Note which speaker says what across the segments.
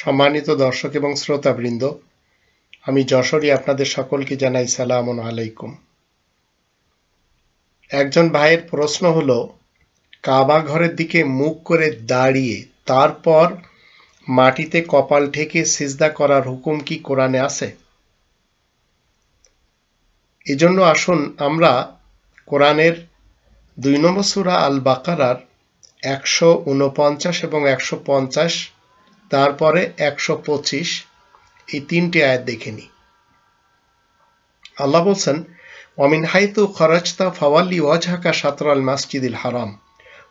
Speaker 1: সম্মানিত দর্শক এবং শ্রোতাবৃন্দ, আমি যশোরী আপনাদের সকলকে জানাই সালামুন আলাইকুম। একজন ভাইয়ের প্রশ্ন হলো, কাবা ঘরের দিকে মুখ করে দাঁড়িয়ে তারপর মাটিতে কপাল ঠেকে সিজদা করার হুকুম কি কোরআনে আছে? এজন্য আসুন আমরা কোরআনের 2 নম্বর সূরা আল বাকারার 149 এবং 150, তারপরে 125 এই 3টি আয়াত দেখে নিই। আল্লাহ বলছেন, ওয়ামিন হাইতু খরাজতা ফাওয়াল্লি ওয়াজহাকা শাতরাল মাসজিদিল হারাম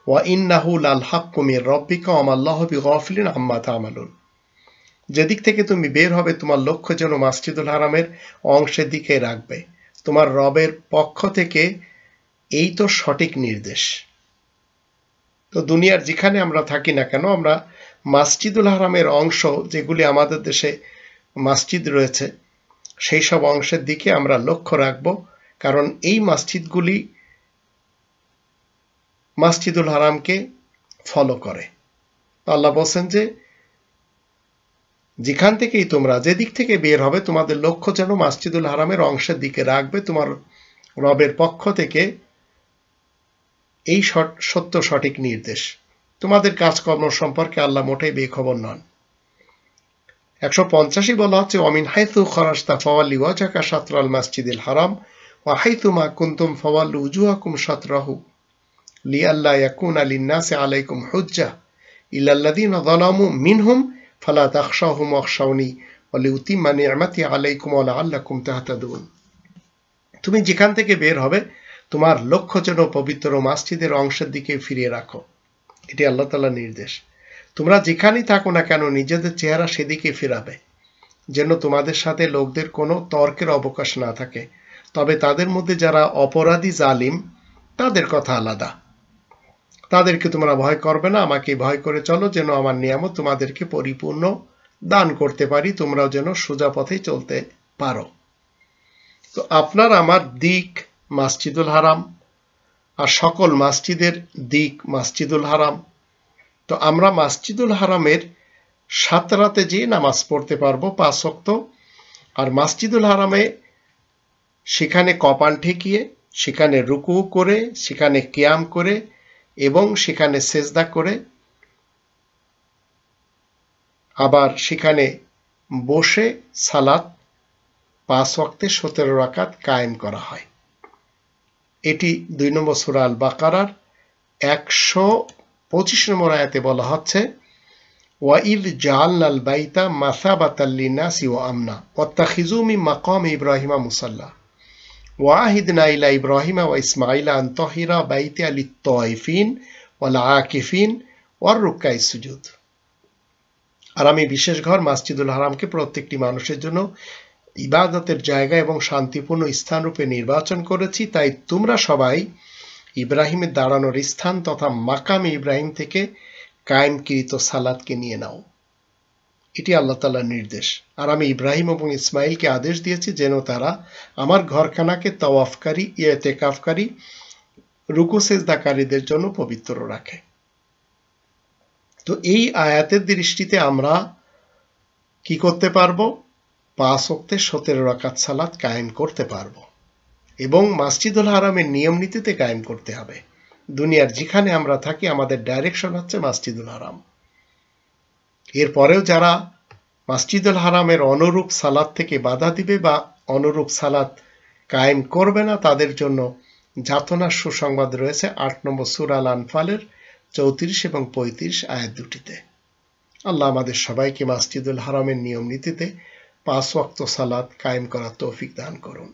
Speaker 1: ওয়া ইন্নাহু লাল হাক্কু মির রাব্বিকা ওয়া মাল্লাহু বিগাফিলিন আম্মা তা'মালুন। যেদিক থেকে তুমি বের হবে তোমার লক্ষ্য যেন মসজিদুল হারামের অংশের দিকে রাখবে, তোমার রবের পক্ষ থেকে এই তো সঠিক নির্দেশ। তো দুনিয়ার যেখানে আমরা থাকি না কেন, আমরা মসজিদুল হারামের অংশ যেগুলি আমাদের দেশে মসজিদ রয়েছে সেই সব অংশের দিকে আমরা লক্ষ্য রাখব, কারণ এই মসজিদগুলি মসজিদুল হারামকে ফলো করে। আল্লাহ বলছেন যে যেখান থেকেই তোমরা যেদিক থেকে বের হবে তোমাদের লক্ষ্য যেন মসজিদুল হারামের অংশের দিকে রাখবে, তোমার রবের পক্ষ থেকে এই সত্য সঠিক নির্দেশ। তোমাদের কাজকর্ম সম্পর্কে আল্লাহ মোটেই বেখবর নন। 150 বলা হচ্ছে, ওয়ামিন হাইতু খরাজতা ফাওয়াল্লি ওয়াজহাকা শাতরাল মাসজিদিল হারাম ওয়া হাইতু মা কুনতুম ফাওয়াল্লু উজুহাকুম শাতরাহু লিআল্লা ইয়াকুনা লিন-নাসি আলাইকুম হুজ্জাহ ইল্লাল্লাযীনা যালামু মিনহুম ফালা তাখশাহুম ওয়াখশাউনি ওয়া লিউতিম্মা নি'মাতি আলাইকুম ওয়া লাআল্লাকুম তাহতাদুন। তুমি যেখান থেকে বের হবে তোমার লক্ষ্য যেন পবিত্র মসজিদের অংশের দিকে ফিরিয়ে রাখো, এটি আল্লাহ তাআলার নির্দেশ। তোমরা যেখানেই থাকো না কেন নিজেদের চেহারা সেদিকে ফিরাবে, যেন তোমাদের সাথে লোকদের কোনো তর্কের অবকাশ না থাকে। তবে তাদের মধ্যে যারা অপরাধী জালিম তাদের কথা আলাদা, তাদেরকে তোমরা ভয় করবে না, আমাকে ভয় করে চলো যেন আমার নিয়ামত তোমাদেরকে পরিপূর্ণ দান করতে পারি, তোমরাও যেন সোজা পথে চলতে পারো। তো আপনার আমার দিক মসজিদুল হারাম, আর সকল মসজিদের দিক মসজিদুল হারাম। তো আমরা মসজিদুল হারামের 7 রাতে যে নামাজ পড়তে পারবো 5 ওয়াক্ত, আর মসজিদুল হারামে সেখানে কপাল ঠেকিয়ে, সেখানে রুকু করে, সেখানে কিয়াম করে এবং সেখানে সেজদা করে, আবার সেখানে বসে সালাত 5 ওয়াক্তে 17 রাকাত কায়েম করা হয়। এটি 2 নম্বর সূরা আল বাকারার 125 নম্বর আয়াতে বলা হচ্ছে, ওয়াইদ জাআলনাল বাইতা মাসাবাতাল লিন-নাসি ওয়া আমনা ওয়াত্তাখিযু মিন মাকামি ইব্রাহিমা মুসাল্লা ওয়াহিদনা ইলা ইব্রাহিমা ওয়া ইসমাঈলা আন তাহিরা বাইতিয়া লিত-তায়িফিন ওয়াল আকিফিন ওয়ার রুকআইস সুজুদ। আর আমি বিশেষ ঘর মসজিদুল হারামকে প্রত্যেকটি মানুষের জন্য ইবাদতের জায়গা এবং শান্তিপূর্ণ স্থান রূপে নির্বাচন করেছি, তাই তোমরা সবাই ইব্রাহিমের দাঁড়ানোর স্থান তথা মাকামে ইব্রাহিম থেকে কায়েমকৃত সালাতকে নিয়ে নাও। এটি আল্লাহ তাআলার নির্দেশ। আর আমি ইব্রাহিম এবং ইসমাইলকে আদেশ দিয়েছি যেন তারা আমার ঘরখানাকে তাওয়াফকারী, ইতিকাফকারী, রুকু সেজদাকারীদের জন্য পবিত্র রাখে। তো এই আয়াতের দৃষ্টিতে আমরা কি করতে পারবো? 5 ওয়াক্তে 17 রাকাত সালাত কায়েম করতে পারবো এবং মসজিদুল হারামের নিয়ম নীতিতে কায়েম করতে হবে। দুনিয়ার যেখানে আমরা থাকি আমাদের ডাইরেকশন হচ্ছে মসজিদুল হারাম। এরপরেও যারা মসজিদুল হারামের অনুরূপ সালাত থেকে বাধা দিবে বা অনুরূপ সালাত কায়েম করবে না, তাদের জন্য যাতনার সুসংবাদ রয়েছে 8 নম্বর সূরা আল আনফালের 34 এবং 35 আয়াত দুটিতে। আল্লাহ আমাদের সবাইকে মসজিদুল হারামের নিয়ম নীতিতে 5 ওয়াক্ত সালাত কায়েম করার তৌফিক দান করুন।